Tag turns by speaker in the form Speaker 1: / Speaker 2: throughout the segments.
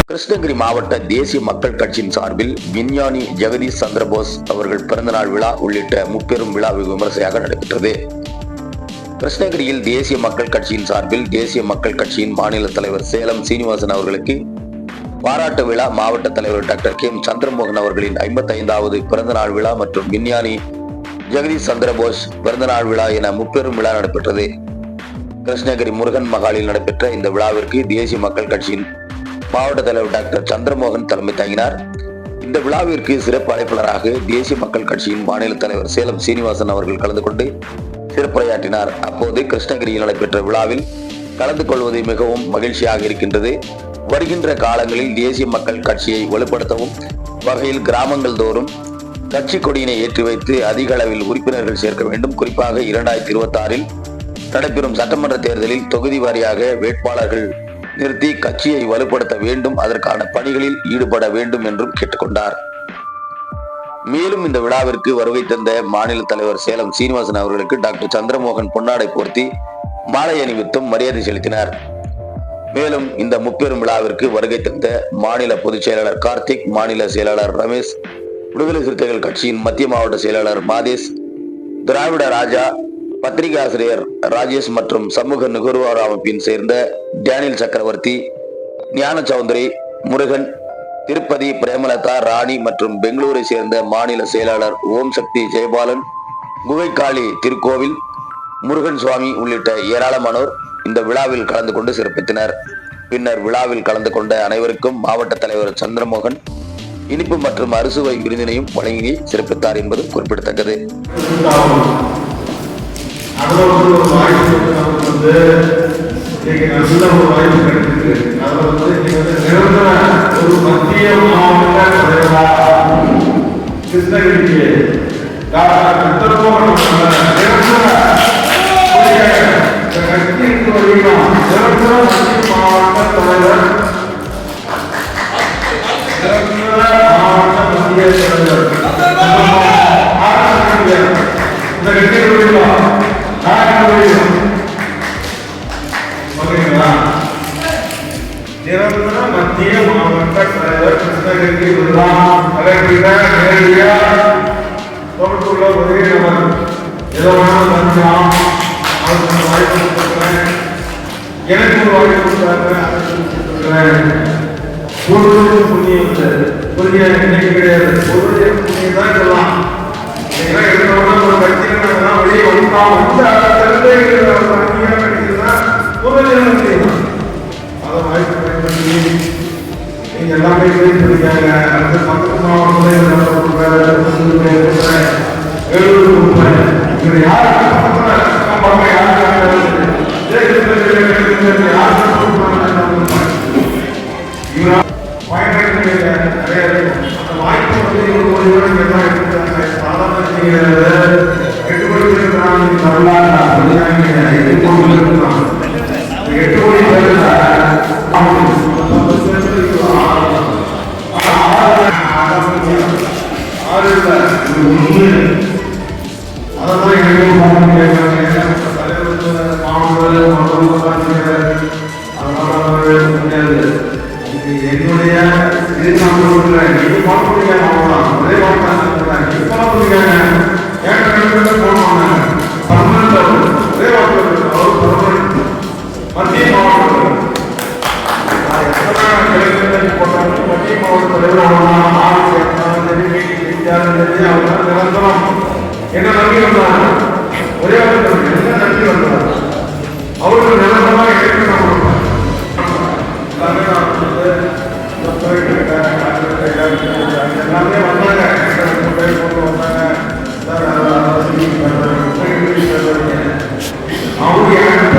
Speaker 1: கிருஷ்ணகிரி மாவட்ட தேசிய மக்கள் கட்சியின் சார்பில் விஞ்ஞானி ஜெகதீஷ் சந்திரபோஸ் அவர்கள் பிறந்தநாள் விழா உள்ளிட்ட முப்பெரும் விழா விமர்சையாக நடைபெற்றது. கிருஷ்ணகிரியில் தேசிய மக்கள் கட்சியின் சார்பில் தேசிய மக்கள் கட்சியின் மாநில தலைவர் சேலம் சீனிவாசன் அவர்களுக்கு பாராட்டு விழா, மாவட்ட தலைவர் டாக்டர் கே. சந்திரமோகன் அவர்களின் 55வது பிறந்தநாள் விழா மற்றும் விஞ்ஞானி ஜெகதீஷ் சந்திரபோஸ் பிறந்தநாள் விழா என முப்பெரும் விழா நடைபெற்றது. கிருஷ்ணகிரி முருகன் மகாலில் நடைபெற்ற இந்த விழாவிற்கு தேசிய மக்கள் கட்சியின் மாவட்ட தலைவர் டாக்டர் சந்திரமோகன் தலைமை தாங்கினார். இந்த விழாவிற்கு சிறப்பு அழைப்பாளராக தேசிய மக்கள் கட்சியின் மாநில தலைவர் சேலம் சீனிவாசன் அவர்கள் கலந்து கொண்டு சிறப்புரையாற்றினார். அப்போது கிருஷ்ணகிரியில் நடைபெற்ற விழாவில் கலந்து கொள்வது மிகவும் மகிழ்ச்சியாக இருக்கின்றது. வருகின்ற காலங்களில் தேசிய மக்கள் கட்சியை வலுப்படுத்தவும் வகையில் கிராமங்கள் தோறும் கட்சி கொடியினை ஏற்றி வைத்து அதிக அளவில் உறுப்பினர்கள் சேர்க்க வேண்டும். குறிப்பாக 2026 நடைபெறும் சட்டமன்ற தேர்தலில் தொகுதி வாரியாக வேட்பாளர்கள் நிறுத்தி கட்சியை வலுப்படுத்த வேண்டும், அதற்கான பணிகளில் ஈடுபட வேண்டும் என்றும் கேட்டுக்கொண்டார். மேலும் இந்த விழாவிற்கு வருகை தந்த மாநில தலைவர் சேலம் சீனிவாசன் அவர்களுக்கு டாக்டர் சந்திரமோகன் பொன்னாடை போர்த்தி மாலை அணிவித்தும் மரியாதை செலுத்தினார். மேலும் இந்த முப்பெரும் விழாவிற்கு வருகை தந்த மாநில பொதுச் செயலாளர் கார்த்திக், மாநில செயலாளர் ரமேஷ், விடுதலை சிறுத்தைகள் கட்சியின் மத்திய மாவட்ட செயலாளர் மாதேஷ், திராவிட ராஜா, பத்திரிகை ஆசிரியர் ராஜேஷ் மற்றும் சமூக நுகர்வோர் அமைப்பின் சேர்ந்த டேனியல் சக்கரவர்த்தி, ஞான சௌந்தரி, முருகன், திருப்பதி, பிரேமலதா, ராணி மற்றும் பெங்களூரை சேர்ந்த மாநில செயலாளர் ஓம் சக்தி ஜெயபாலன், குகைக்காளி திருக்கோவில், முருகன் சுவாமி உள்ளிட்ட ஏராளமானோர் இந்த விழாவில் கலந்து கொண்டு சிறப்பித்தனர். பின்னர் விழாவில் கலந்து கொண்ட அனைவருக்கும் மாவட்ட தலைவர் சந்திரமோகன் இனிப்பு மற்றும் அறுசுவை விருந்தினையும் வழங்கி சிறப்பித்தார் என்பது குறிப்பிடத்தக்கது.
Speaker 2: அவ்வளவு ஒரு வாய்ப்பு நமக்கு இன்னைக்கு நல்ல ஒரு வாய்ப்பு கிடைச்சிருக்கு. அதில் இன்னைக்கு நிரந்தர ஒரு மத்திய மாவட்ட தலைவராக கிருஷ்ணகிரிக்கு நிரந்தர கட்சிக்கு வருகிறோம். நிரந்தர மத்திய மாவட்ட தலைவர், நிரந்தர மாவட்ட மத்திய தலைவர் இந்த கட்சிக்கு வருகிறோம். நிரந்தர மத்திய மாவட்ட தலைவர் கிருஷ்ணகிரிக்கு நேரடியாக தொடர்புள்ள ஒரே நபர். வாய்ப்பு கொடுத்துருக்கிறேன், எனக்கு ஒரு வாய்ப்பு கொடுத்தாங்க. புண்ணியம் புண்ணியம் இன்னைக்கு கிடையாது, புண்ணியம் தான் சொல்லலாம். ஒரு கட்சியில வெளியே வந்தோம், அதை வாய்ப்பு பயன்படுத்தி நீங்க எல்லாமே பேசிருக்காங்க. அடுத்த பக்கத்து மாவட்டத்தில் என்னுடைய என்ன நம்பி வந்தாங்க, ஒரே என்ன நம்பி வந்தாங்க, அவருக்கு நிரந்தரமாக எல்லாமே வந்தாங்க. அவங்க ஒரே என்ன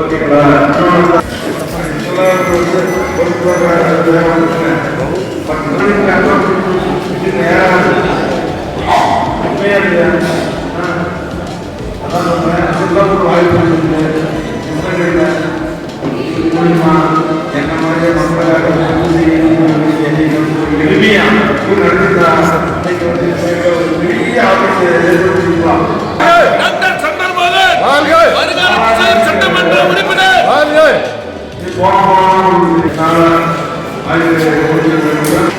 Speaker 2: ஓகேங்களா? அதான் போன அது